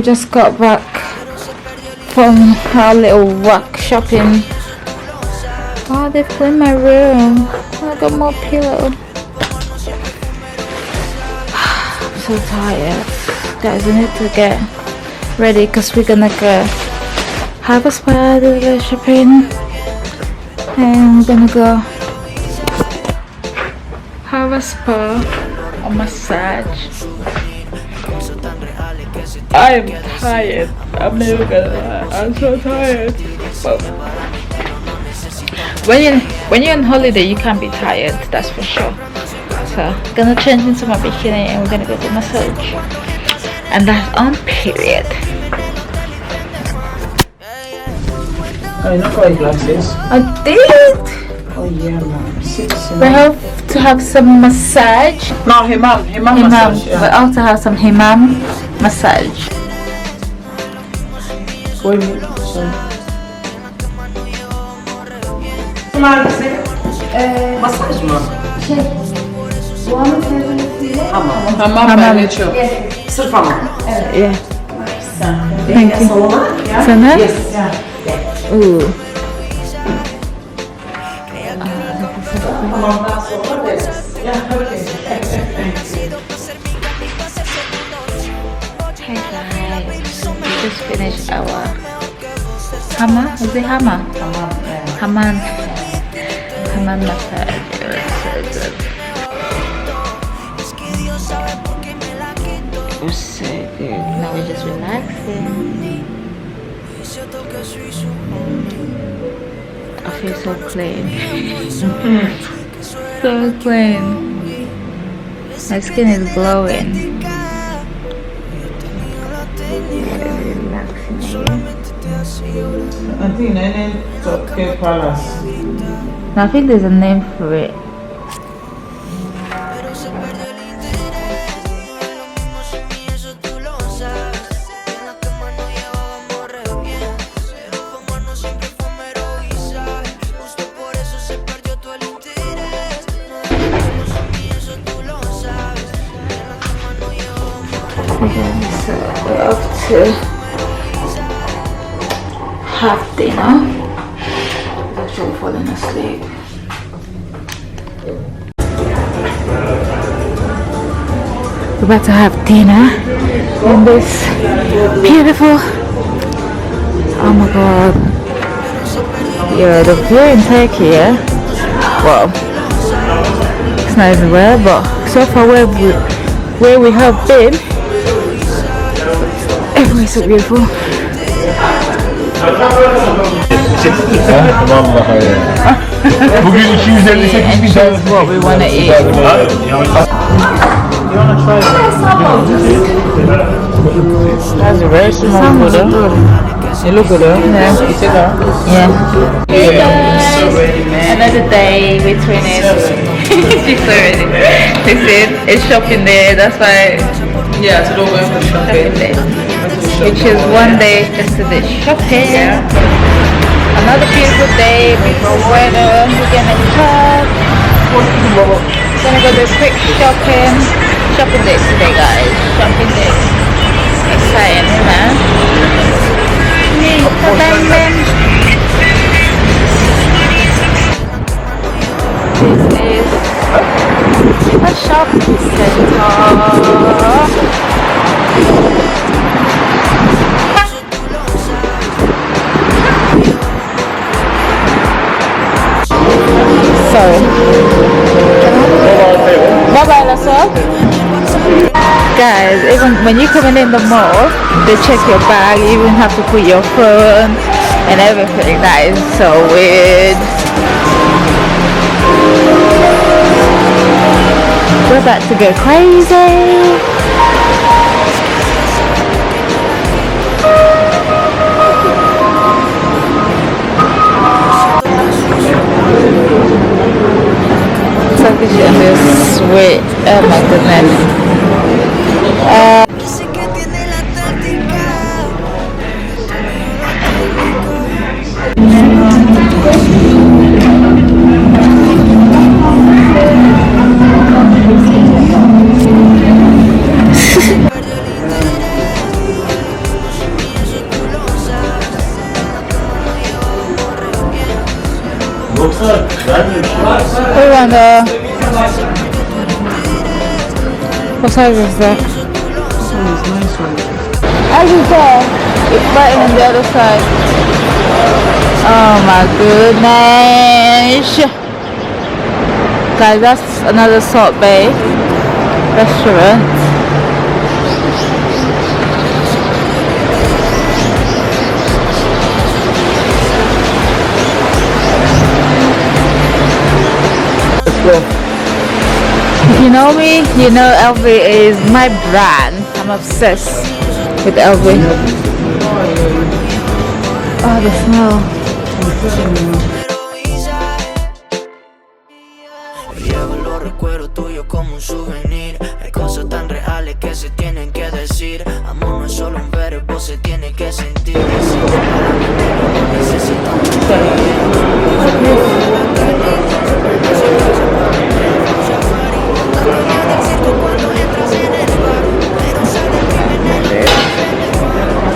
just got back from our little walk shopping. Oh, they've cleaned my room. I got more pillow. I'm so tired. Guys, we need to get ready because we're gonna go have a spa, do the shopping, and we're gonna go have a spa, a massage. I'm tired. I'm never gonna lie. I'm so tired. But when you're on holiday, you can't be tired. That's for sure. So gonna change into my bikini and we're gonna go to massage. And that's on period. Oh, you're not wearing glasses. I did. Oh yeah, man. We have to have some massage. No, himam massage. We also have some himam massage. Masaj mı? Hamam. Hamam. Ben geçiyorum. Sırf hamam. Yeah. Thank you. Sana? Yes. Ooh. Hamamdan sonra veririz. Hey guys, we just finished our Hama? Is it Hama? Haman. Haman massage. It was so good. It was so good. Now we're just relaxing. I feel so clean. So clean. My skin is glowing. I think Neyzen Tokyo Palace. I think there's a name for it. So we're off to have dinner. He's actually falling asleep. We're about to have dinner in this beautiful, oh my god, yeah, the view in Turkey, yeah, well, it's not everywhere, but so far where we have been, everywhere is so beautiful. Vallahi ya. Bugün 258 bin tane What we want to eat. That's a very small photo. You look good, huh? Yeah. You take her? Yeah. Hey guys, another day between it. She's so ready. Listen, it's shopping day, that's why. Yeah, to the way for Shopping shopping. day. Which is one day just to do shopping. Another beautiful day, beautiful weather. We're gonna have. Gonna go do a quick shopping. Shopping day today, guys. Shopping day. Exciting, man. This is a shopping center. Sorry. Bye-bye, Lasso. Guys, even when you're coming in the mall, they check your bag. You even have to put your phone and everything. That is so weird. We're about to go crazy. Turkish and this sweet. Oh my goodness. Yoksa vermiyor bir şey. We want the... What size is that? This one is nice one. As you saw, it's right on the other side. Oh my goodness. Guys, that's another Salt Bay restaurant. If you know me, you know LV is my brand. I'm obsessed with LV. Oh, the smell. Llevo los recuerdos tuyos como un souvenir. Hay cosas tan reales que se tienen que decir. Amor no es solo un verbo, se tiene que sentir.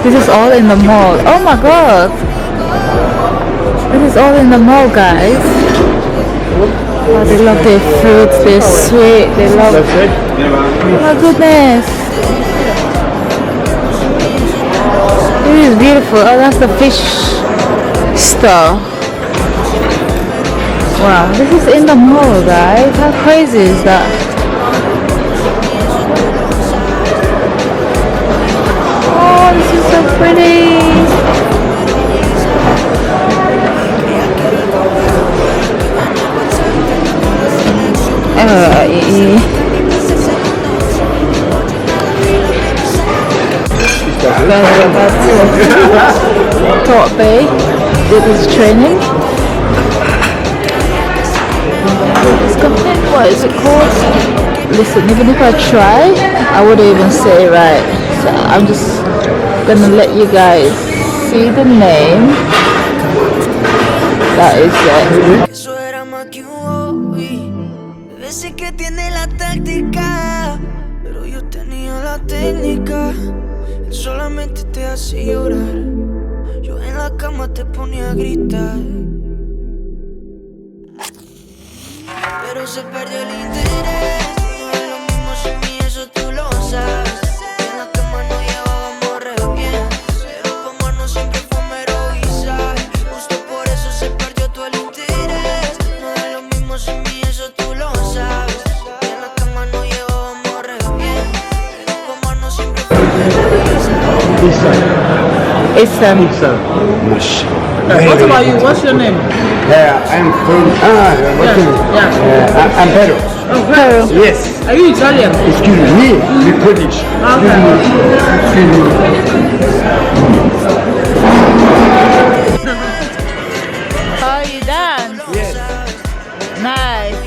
This is all in the mall. Oh my god. This is all in the mall, guys. Oh, they love their fruits, they're sweet, they love... That's it. Oh my goodness. This is beautiful. Oh, that's the fish store. Wow, this is in the mall, guys. How crazy is that? Oh, this is so pretty. Port Bay did his training. What is it called? Listen, even if I try, I wouldn't even say it right. So I'm just gonna let you guys see the name. That is it. Eso era más que un hobby. Veces que tiene la táctica, pero yo tenía la técnica. Él solamente te hace llorar. Yo en la cama te ponía a gritar. Pero se perdió el interés. No es lo mismo sin mí, eso tú lo sabes. En la cama no llevábamos re bien, pero como no siempre fue mero guisaje. Justo por eso se perdió todo el interés. No es lo mismo sin mí, eso tú lo sabes. En la cama no llevábamos re bien, pero como no siempre fue mero guisaje. Istanbul. What about you? What's your name? I'm from... what's your name? Yeah. I'm Pero. Oh, Peru. Yes. Are you Italian? Excuse me, we're British. Oh, you dance? Yes. Nice.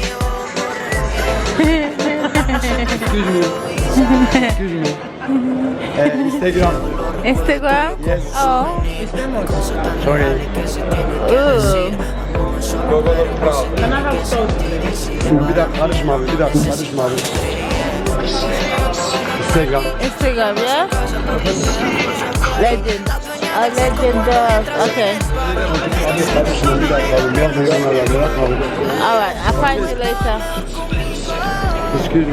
Excuse me. Instagram. Instagram? Yes. Oh. Sorry. Ooh. Can I have salt? Bir dakika karışma abi, Instagram. Instagram, yeah? Legend. Oh, legend. Okay. Karışma bir dakika abi, biraz da yanına bırakma abi. Alright, I'll find you later. Excuse me.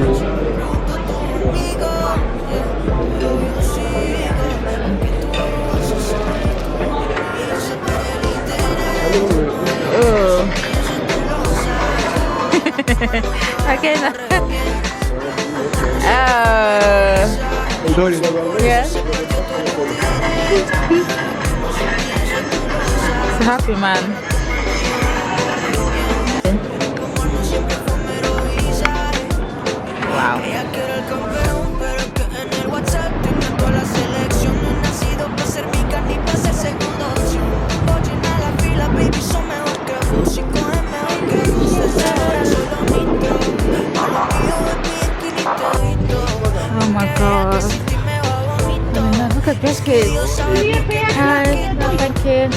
Ooh. Okay. Sorry. Yeah. It's a happy man. Wow. Oh my god. Oh, look at biscuits. Hi, thank you.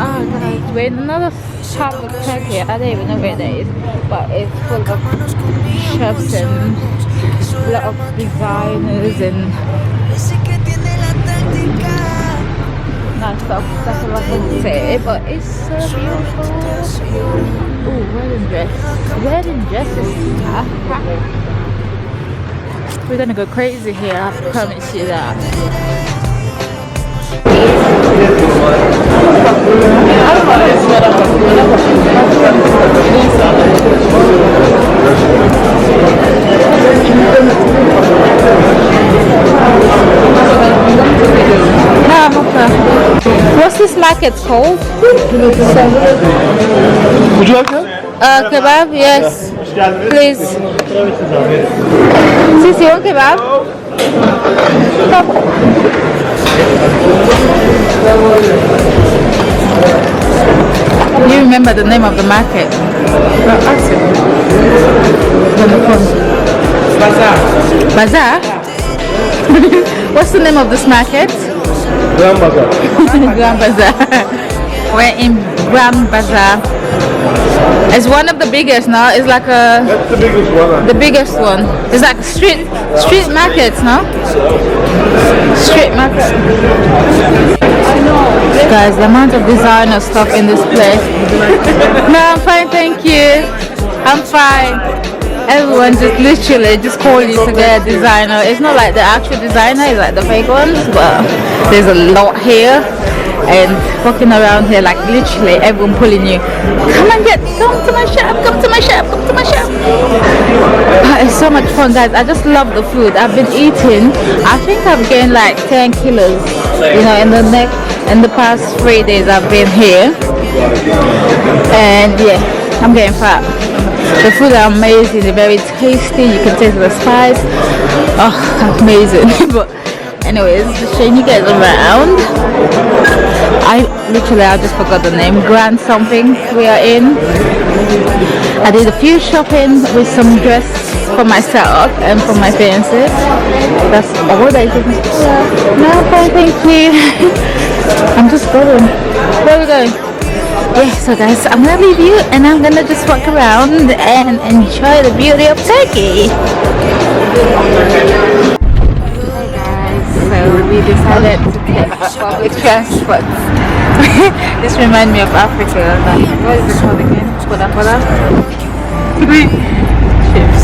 Oh guys, we're in another part of Turkey. I don't even know where that is, but it's full of shops and a lot of designers and stuff. That's all I can say. But it's so beautiful. Oh, wedding dress. Wedding dresses. We're gonna go crazy here. I promise you that. No, I'm okay. What's this market called? Would you like that? Kebab, yes. Please. Sisi, you want kebab? Do you remember the name of the market? Bazaar. Bazaar? What's the name of this market? Grand Bazaar. Grand Bazaar. We're in Grand Bazaar. It's one of the biggest now. It's like a That's the biggest one. the biggest one. It's like street markets, no? Street market. Guys, the amount of designer stuff in this place. No, I'm fine, thank you. I'm fine. Everyone just literally just call you to get a designer. It's not like the actual designer, it's like the fake ones, but there's a lot here. And walking around here, like literally everyone pulling you. Come to my shop, come to my shop, come to my shop. It's so much fun, guys. I just love the food. I've been eating. I think I've gained like 10 kilos, you know, in the past 3 days I've been here. And yeah, I'm getting fat. The food are amazing. They're very tasty. You can taste the spice. Oh, amazing. But anyways, just showing you guys around. I just forgot the name. Grand something we are in. I did a few shopping with some dress for myself and for my fiancé. That's all that is. No, fine, thank you. I'm just going. Where are we going? Yeah, so guys, I'm gonna leave you and I'm gonna just walk around and enjoy the beauty of Turkey. So we decided to take public transport. This reminds me of Africa. Like, what is it called again? Poda. Chips.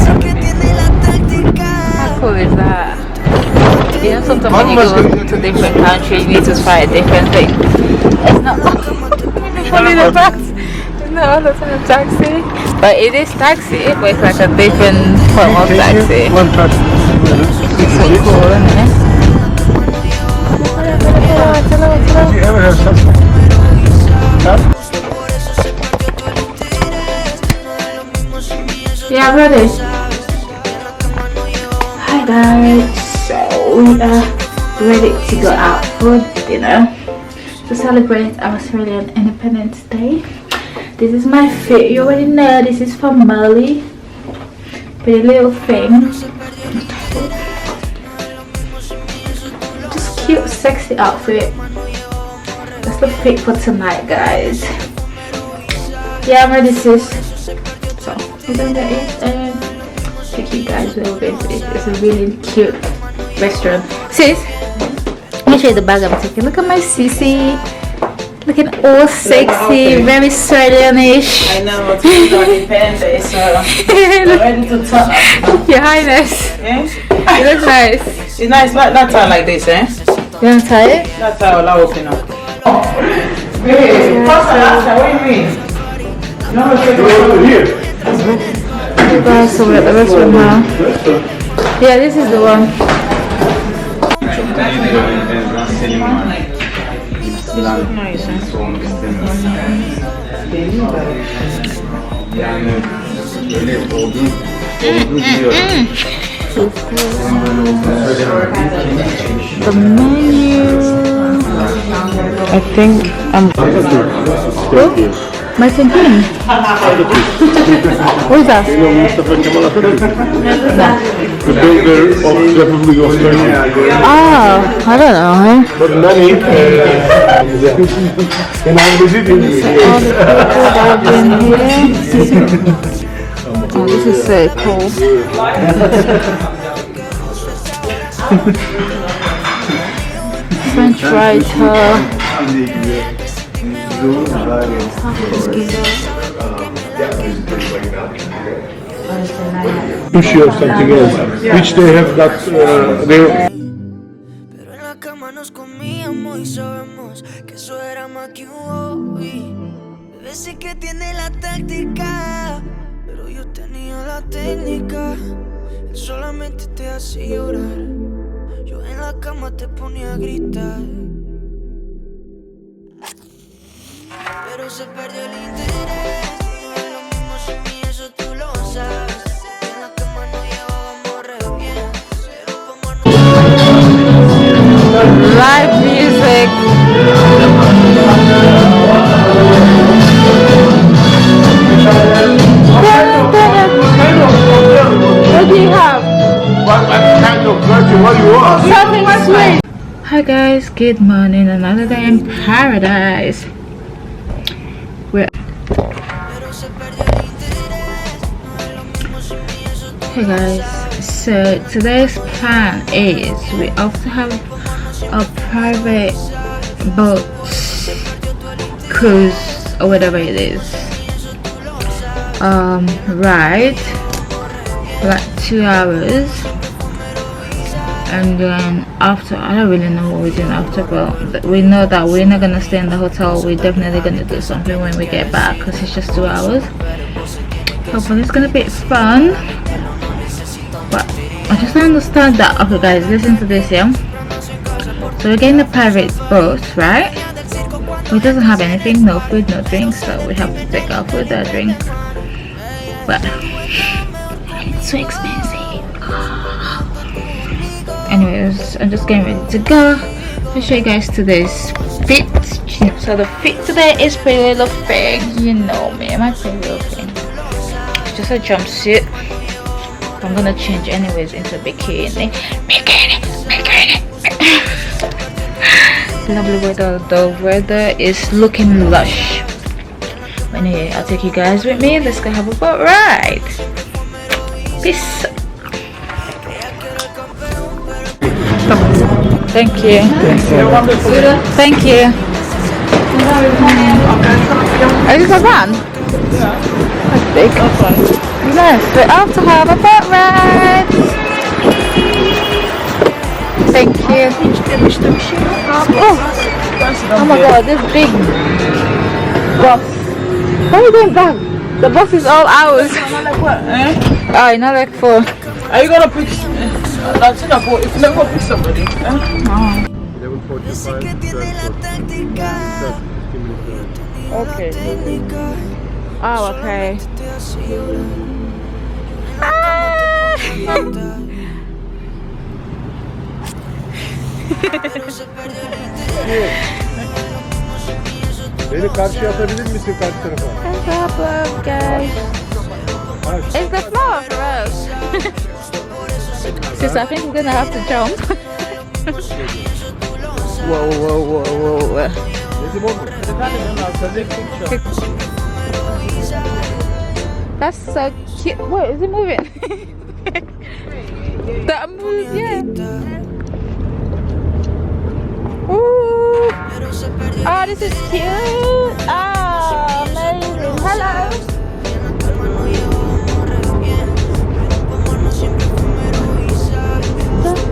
How cool is that? You know, sometimes when you go to different countries, you need to try a different thing. It's not only the bus. It's not all the time taxi. But it is taxi, but it's like a different form of taxi. One taxi. It's so cool, isn't it? Did you ever have something? Yeah, ready. Hi guys, so we are ready to go out for dinner to celebrate our Australian Independence Day. This is my fit. You already know this is from Mali. Pretty little thing. Just cute, sexy outfit. That's the fit for tonight, guys. Yeah, I'm ready, sis. So we're gonna eat and take you guys where we're going to eat. It's a really cute restaurant. Sis, let me show you the bag I'm taking. Look at my sissy. Looking all sexy, very Australian-ish. I know, it's Independence Day, so I'm ready to talk. Your Highness. Yeah? You look nice. It's nice, not tie like this, eh? You want to tie it? Not tie will open up. Hey, what do you mean? No, Here. Guys, so we're at the restaurant now. Yeah, this is the one. Nice, eh? The menu. I think I'm... My thinking. What is that? You know Mustafa Kemal Atatürk? The builder of the Republic of Turkey. Ah, I don't know. But many and I'm visiting All the people that have been here. Oh, this is so cool. French writer. Sushi or something else, which they have not. Pero en la cama nos comíamos y sabemos que eso era más que un hobby. Bebé sí que tiene la táctica, pero yo tenía la técnica. Él solamente te hace llorar, yo en la cama te ponía a gritar. Pero se perdió el interés, no es lo mismo sin mí, eso tú lo sabes. En la cama no llevábamos re bien, pero como no... Live music. What do you have? What kind of virgin? What do you want? Something sweet. Hi guys, good morning. Another day in paradise. Hey guys, so today's plan is we also have a private boat cruise or whatever it is, ride for like 2 hours, and then after, I don't really know what we're doing after, but we know that we're not gonna stay in the hotel. We're definitely gonna do something when we get back because it's just 2 hours. Hopefully it's gonna be fun. But I just don't understand that. Okay guys, listen to this, yeah? So we're getting a private boat, right? It doesn't have anything, no food, no drinks, so we have to take our food, our drink. But it's so expensive. Anyways, I'm just getting ready to go. I'll show you guys today's fit. So the fit today is pretty little thing. You know me, my pretty little thing. It's just a jumpsuit. I'm gonna change anyways into bikini. Bikini. Lovely weather. The weather is looking lush. Anyway, I'll take you guys with me. Let's go have a boat ride. Peace. Thank you. Thank you. Is this a van? That's big. Yes, we're off to have a boat ride. Thank you. Oh my god, this big bus. What are you doing back? The bus is all ours. Oh, you're not like for. Are you gonna pick? That's in a boat. If you never pick somebody. Oh. 11:45. Okay. Oh, okay. Beni karşıya atabilir misin karşı tarafa? No problem, guys. It's the floor for us. Sis, I think we're gonna have to jump. Whoa. That's so cute. Wait, is it moving? That moves, yeah. Ooh. Oh, this is cute. Oh, amazing. Hello.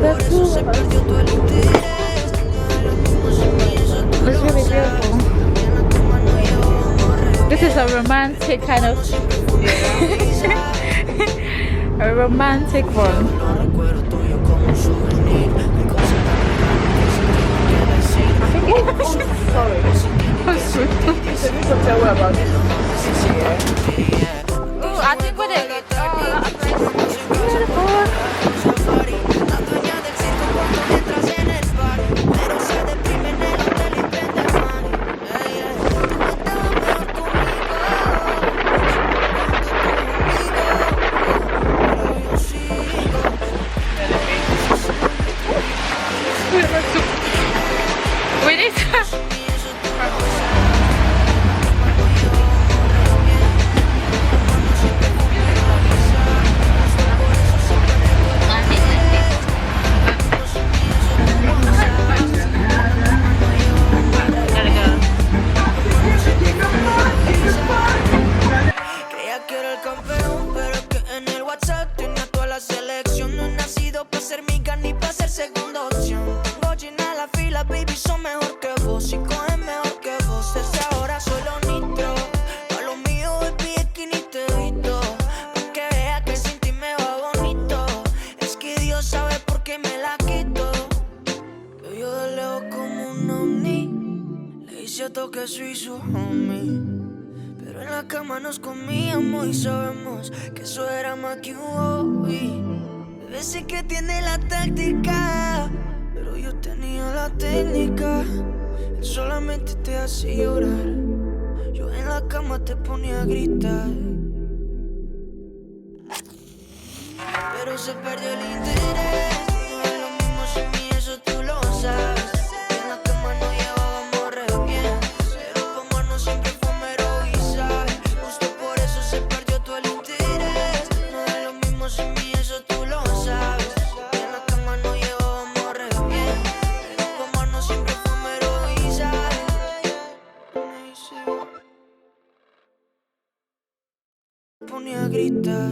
That's cool. It's really beautiful. This is a romantic kind of a romantic one. Sorry. Ooh, I think we're there. Beautiful. We need to. cierto que soy su homie, pero en la cama nos comíamos y sabemos que eso era más que un hobby. Bebé, sé que tiene la táctica, pero yo tenía la técnica. Él solamente te hace llorar, yo en la cama te ponía a gritar. Pero se perdió el interés, no es lo mismo sin mí, eso tú lo sabes. En la cama no llevábamos re bien, pero como no siempre fue mero y sabes. Justo por eso se perdió todo el interés, no es lo mismo sin mí, eso tú lo sabes. En la cama no llevábamos re bien, pero como no siempre fue mero y sabes. Ponía a gritar.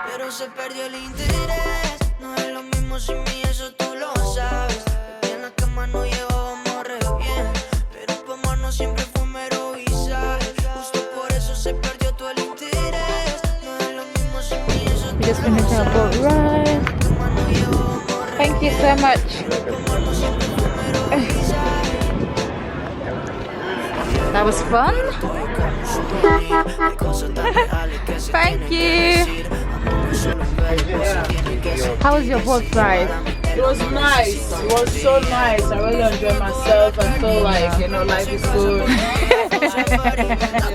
Pero se perdió el interés, no es lo mismo sin mí, eso tú lo sabes. En la cama no llevábamos re bien, pero como no siempre fue mero y sabes. Justo por eso se perdió todo el interés, no es lo mismo sin mí, eso tú lo sabes. We just finished our boat ride. Thank you so much. That was fun. Thank you. How was your boat ride? It was nice. It was so nice. I really enjoyed myself. I feel like, you know, life is good. It's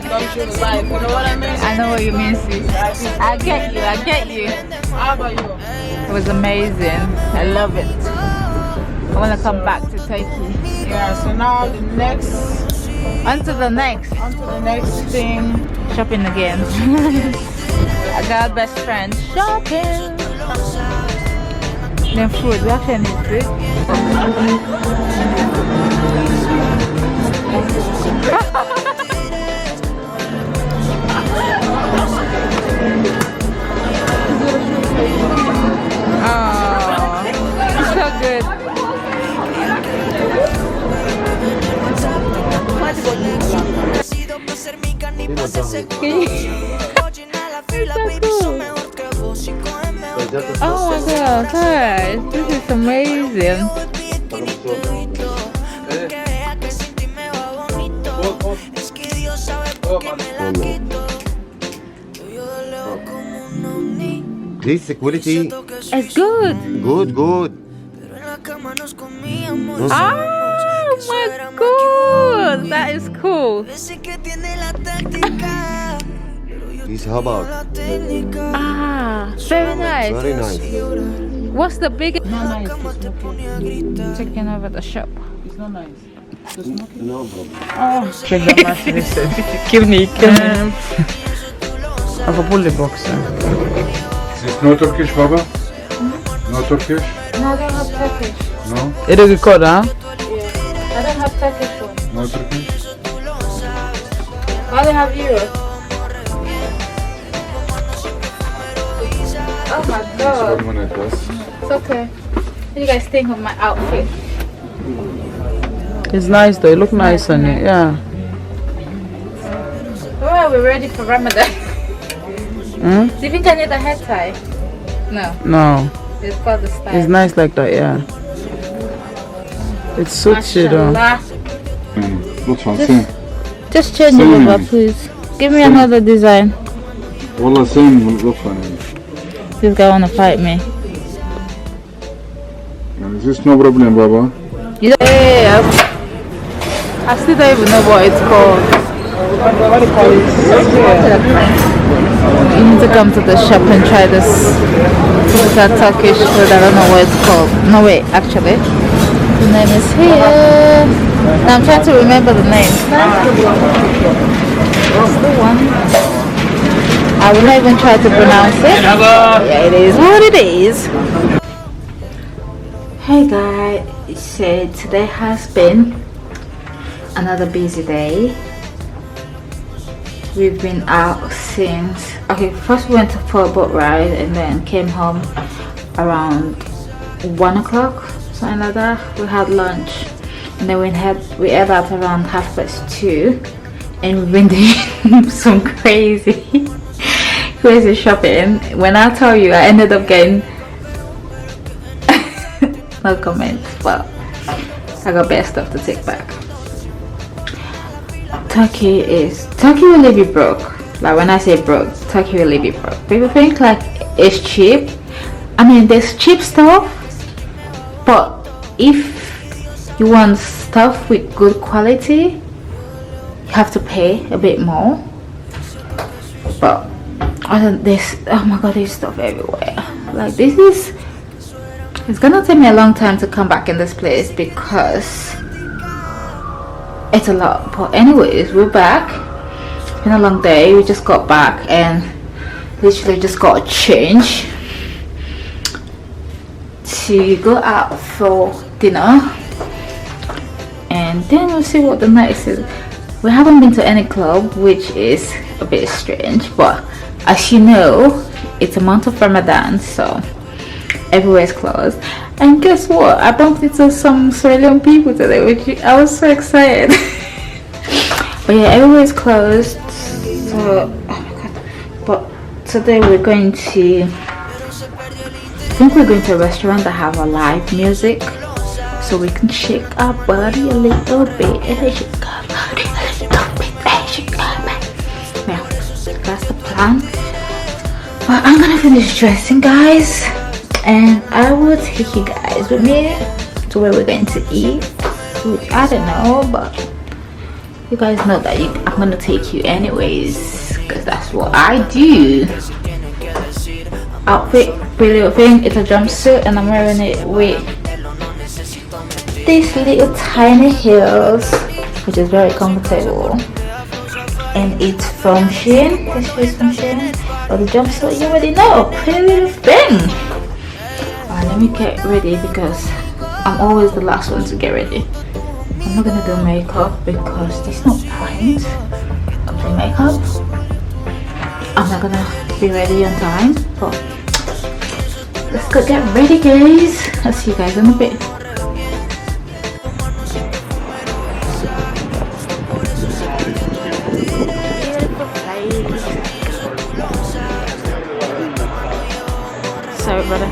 not true life. You know what I mean? I know what you mean, sis. I get you. I get you. How about you? It was amazing. I love it. I want to come back to Turkey. Yeah, so now the next, On to the next. thing. Shopping again. I got best friend shopping. Then food. We actually need food. Oh, so good. Oh my god, guys, this is amazing. This security, It's good. good, good. Oh my god, that is cool. This how about? Ah, very nice. Very nice. What's the biggest? Not nice. It's okay. Taking over the shop. It's not nice. No problem. Check the match listen. Kill me. I can pull the box. Is this no Turkish, Baba? No Turkish? No, I don't have Turkish. No? It is good, huh? I don't have Turkish one. No Turkish? I only have Euro. Oh my god. 1 minute, yes. It's okay. What do you guys think of my outfit? It's nice though. It look nice on it. Yeah. Oh, we're ready for Ramadan. Hmm? Do you think I need a head tie? No, No. it's for the style. It's nice like that. Yeah. It suits you though. Mashallah. Lütfen sen. Just change it Same. over, please. Give me another design. Valla sen lütfen. This guy wanna fight me. Is this no problem, Baba? You don't, I still don't even know what it's called. What do you call it? You need to come to the shop and try this. This is a Turkish food. I don't know what it's called. No, wait, actually. The name is here. Now I'm trying to remember the name. That's the one. I will not even try to pronounce it. Yeah, it is what it is. Hey guys, so today has been another busy day. We've been out since, okay, first we went for a boat ride and then came home around 1 o'clock, something like that. We had lunch and then we ate out around 2:30 and we've been doing some crazy shopping. When I tell you, I ended up getting no comments, but I got best stuff to take back. Turkey will leave you broke. Like when I say broke, Turkey will leave you broke. People think like it's cheap. I mean, there's cheap stuff, but if you want stuff with good quality, you have to pay a bit more. But oh my god, there's stuff everywhere. Like it's gonna take me a long time to come back in this place because it's a lot. But anyways, we're back. It's been a long day. We just got back and literally just got a change to go out for dinner, and then we'll see what the night is. We haven't been to any club, which is a bit strange, but as you know, it's a month of Ramadan, so everywhere's closed. And guess what? I bumped into some Sierra Leone people today, which I was so excited. But yeah, everywhere's closed. So, oh my god. But today we're going to, I think we're going to a restaurant that have a live music, so we can shake our body a little bit. Yeah, that's the plan. But I'm gonna finish dressing, guys, and I will take you guys with me to where we're going to eat, which I don't know, but you guys know that I'm gonna take you anyways, because that's what I do. Outfit, pretty little thing, it's a jumpsuit, and I'm wearing it with these little tiny heels, which is very comfortable. And it's from Shein. This is from Shein. But the jumpsuit, you already know, pretty little thing. Alright, let me get ready because I'm always the last one to get ready. I'm not gonna do makeup because there's no point of doing makeup. I'm not gonna be ready on time. But let's go get ready, guys. I'll see you guys in a bit. Sorry, brother.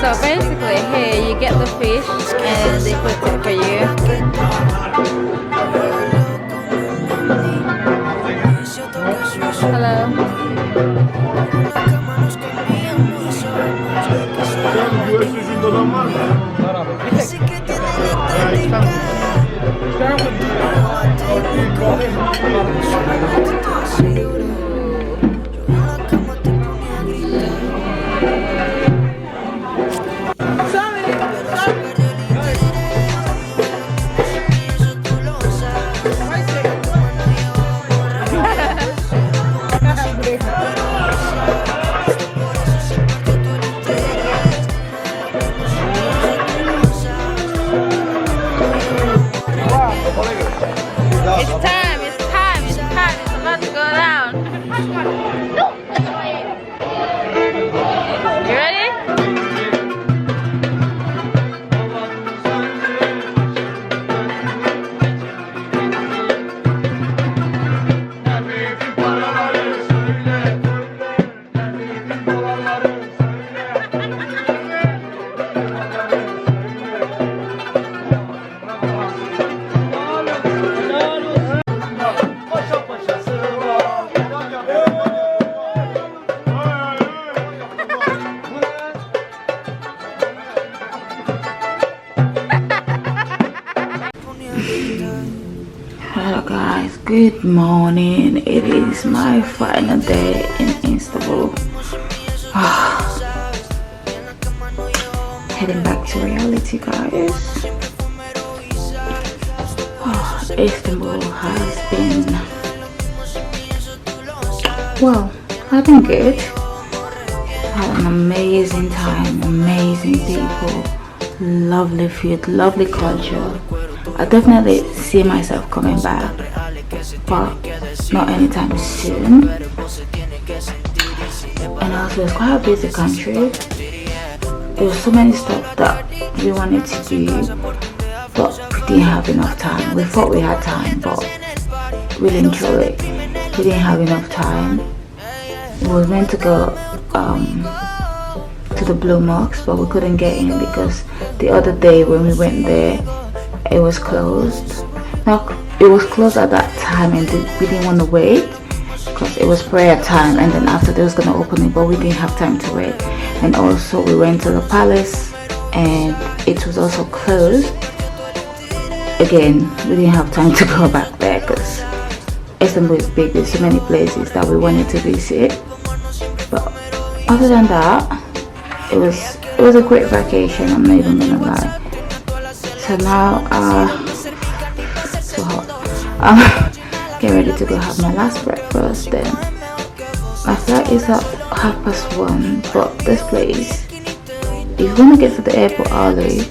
So basically here you get the fish and they put it for you. Hello. Hello guys, good morning. It is my final day in Istanbul. Heading back to reality, guys. Istanbul has been, well, I've been good. Had an amazing time, amazing people, lovely food, lovely culture. I definitely see myself coming back, but not anytime soon. And else. It was quite a busy country. There was so many stuff that we wanted to do, but we didn't have enough time. We thought we had time, but really and truly, we didn't have enough time. We were meant to go to the Blue Mosque, but we couldn't get in because the other day when we went there, it was closed. Now, it was closed at that time, and we didn't want to wait because it was prayer time, and then after they was gonna open it, but we didn't have time to wait. And also we went to the palace, and it was also closed. Again, we didn't have time to go back there because Istanbul is big. There's so many places that we wanted to visit. But other than that, it was a great vacation. I'm not even gonna lie. So now, so hot. Get ready to go have my last breakfast. Then my flight is at 1:30, but this place, if you want to get to the airport early,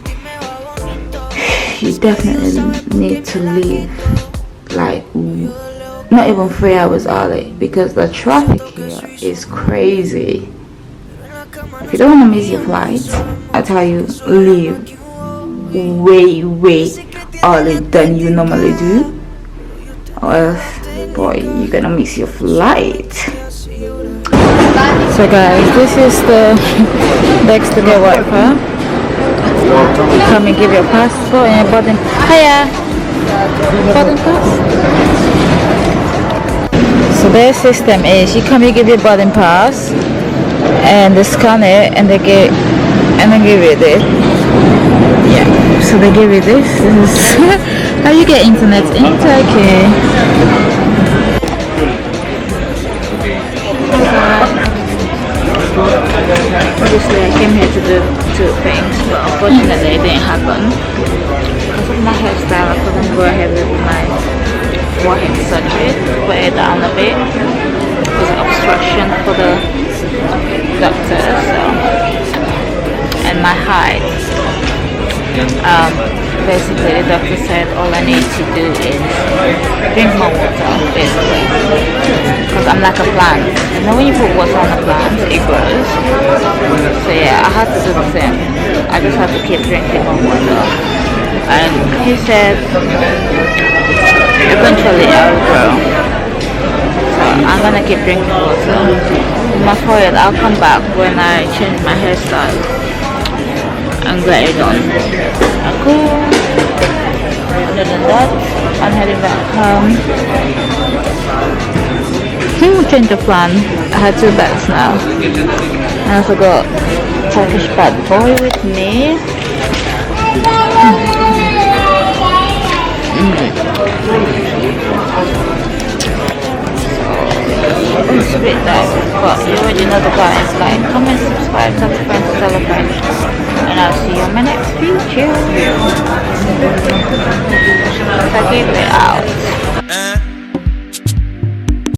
you definitely need to leave like not even 3 hours early because the traffic here is crazy. If you don't want to miss your flight, I tell you, leave way early than you normally do, or else, boy, you're gonna miss your flight. So guys, this is the next to get Wi-Fi. You come and give your passport and your boarding. Hiya! Boarding pass? So their system is you come, you give your boarding pass, and they scan it, and they give you this. Yeah. So they give you this. This is how you get internet in Turkey. Obviously I came here to do 2 things, but unfortunately it didn't happen. Because of my hairstyle, I couldn't go ahead with my forehead surgery, put it down a bit. It was an obstruction for the doctor, so. And my height. Basically the doctor said all I need to do is drink more water, basically, because I'm like a plant. You know, when you put water on a plant, it grows. So yeah, I had to do the same. I just had to keep drinking more water, and he said eventually I'll grow. So I'm gonna keep drinking water. My forehead, I'll come back when I change my hairstyle and get it done. Cool. Other than that, I'm heading back home. Change of plan. I had 2 bags now. And I also got Turkish bad boy with me. It's a bit dark, but you already know the guys. Like, comment, subscribe, tell a friend, tell a friend. And I'll see you on my next video. Check it out.